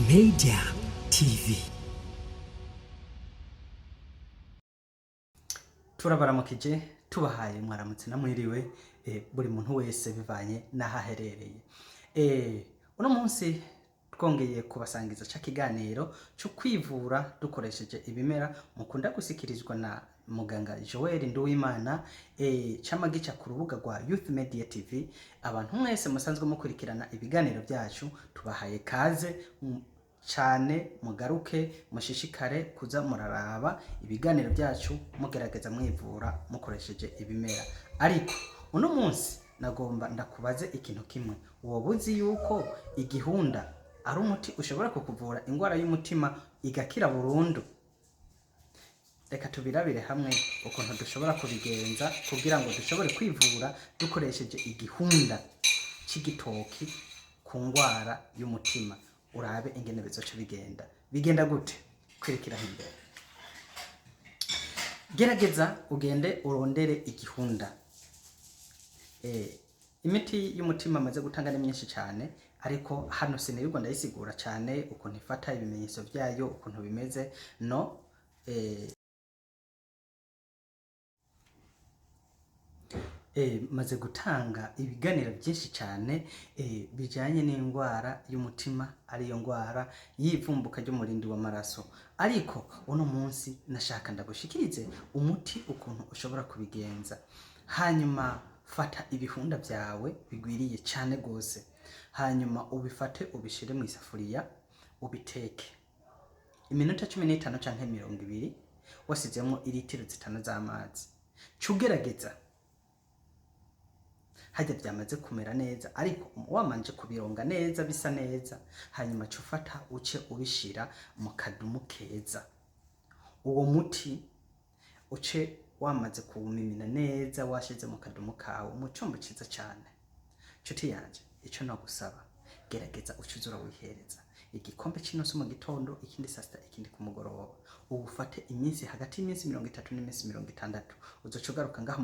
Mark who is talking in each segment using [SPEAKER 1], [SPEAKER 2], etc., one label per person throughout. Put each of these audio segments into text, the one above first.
[SPEAKER 1] Media TV. Turabaramukije tubahaye mwaramutse namwiriwe buri muntu wese bivanye nahaherereye. Uno munsi twongeye kubasangiza ca kiganiro cyo kwivura dukoresheje ibimera mukunda gusikirizwa na muganga Joel Nduwimana camagica ku rubuga rwa Youth Media TV. Abantu mwese musanzwe mukurikirana ibiganiro byacu tubahaye kaze cyane, mugaruke mushishikare kuza muraraba ibiganiro byacu mugerageza mwivura mukoresheje ibimera. Ariko uno munsi nagomba ndakubaze ikintu kimwe, wobuzi yuko igihunda ari umuti ushobora kukuvura ingwara y'umutima igakira burundu? Reka tubirabire hamwe ukuntu dushobora kubigenza kugira ngo dushobore kwivura dukoresheje igihunda c'igitoki ku ngwara y'umutima. Urabe ingene bizoca bigenda gute? Kwirikira imbere, gerageza ugende urondere igihunda. Imiti y'umutima amaze gutanga ni myinshi cyane, ariko hano sinirirwa ndayisigura cyane ukuntu ifata ibimenyetso byayo ukuntu bimeze no. Maze gutanga ibiganiro byinshi cyane bijanye n'indwara y'umutima, ariyo ndwara y'ivumbuka ry'umurindi w'amaraso. Ariko uno munsi nashaka ndagushikirize umuti ukuntu ushobora kubigenza. Hanyuma fata ibihunda byawe bigwiriye cyane gose, hanyuma ubifate ubishire mu isafuriya ubiteke iminota 15 canke 20, wasizemo ilitiro 5 z'amazi. Cugerageza hajya byamaze kumera neza, ariko wamanje kubironga neza bisa neza, hanyuma cufata uce ubishira mu kadumu keza. Uwo muti uce wamaze kuwumimina neza washize mu kadumu kawe mu cyombo ciza cyane. Nshuti yanje, ico nagusaba, gerageza ucuzura wihereza igikombe cy'inusu mu gitondo, ikindi sasta, ikindi ku mugoroba. Ufate iminsi hagati y'iminsi 30 n'iminsi 60. Uzoca ugaruka ngaha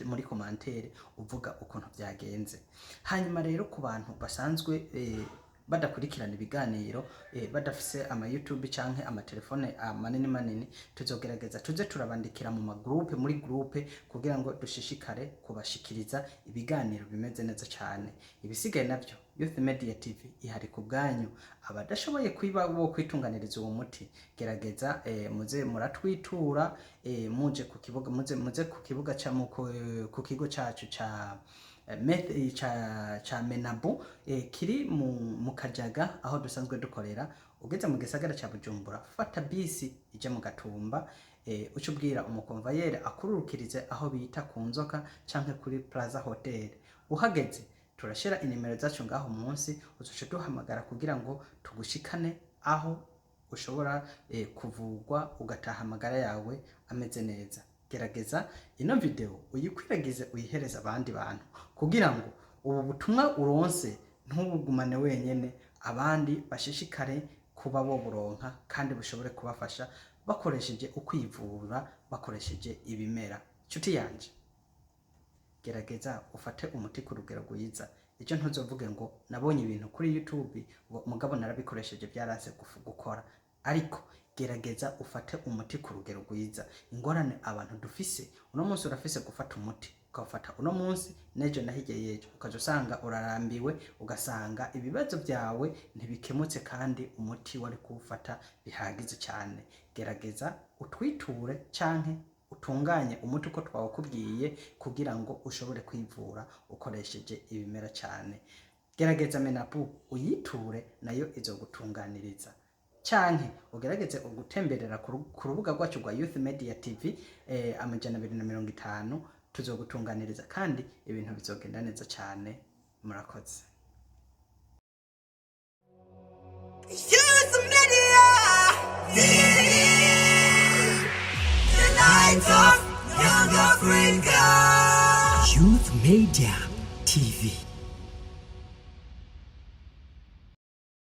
[SPEAKER 1] muri commentaire uvuga ukuntu byagenze. Hanyuma rero ku bantu basanzwe badakurikirana ibiganiro badafise ama YouTube canke ama telefone manini, tuzogerageza tuze turabandikira mu magroupe, muri groupe, kugira ngo dushishikare kubashikiriza ibiganiro bimeze neza cyane. Ibisigaye nabyo Youth Media TV ihari ku bwanyu. Abadashoboye kwiba bo kwitunganiriza uwo muti, gerageza muze muratwitura muje ku kibuga, muze ku kibuga ca ku kigo cacu ca Menabu kiri mu Kajaga aho dusanzwe dukorera. Ugeze mu gisagara ca Bujumbura, fata bisi ije mu Gatumba, ucubwira umukonvayere akururukirize aho bita ku Nzoka canke kuri Plaza Hotel. Uhageze turashira inimero zacu ngaho munsi, uzoce duhamagara kugira ngo tugushikane aho ushobora kuvugwa ugataha amagara yawe ameze neza. Gerageza ino video uyikwiragize uyihereza abandi bantu kugira ngo ubu butumwa uronse ntubugumane wenyene, abandi bashishikare kuba bo buronka kandi bushobore kubafasha bakoresheje ukwivura bakoresheje ibimera. Nshuti yanje, gerageza ufate umuti ku rugero rwiza. Icyo ntuzovuge ngo nabonye ibintu kuri YouTube mugabo narabikoresheje byaranse gukora. Ariko gerageza ufate umuti ku rugero rwiza. Ingorane abantu dufise, uno munsi urafise gufata umuti ukafata uno munsi, nejo nahigeyejo ukaje usanga urarambiwe, ugasanga ibibazo byawe ntibikemutse kandi umuti wari kuwufata bihagize cyane. Gerageza utwiture canke utunganye umuti uko twawukubwiye kugira ngo ushobore kwivura ukoresheje ibimera cyane. Gerageza Menabu uyiture, nayo izogutunganiriza. Canke ugerageze ugutemberera ku rubuga rwacu rwa Youth Media TV 250, tuzogutunganiriza kandi ibintu bizogenda neza cyane. Murakoze. Youth Media The Light of Young Africa. Youth Media TV.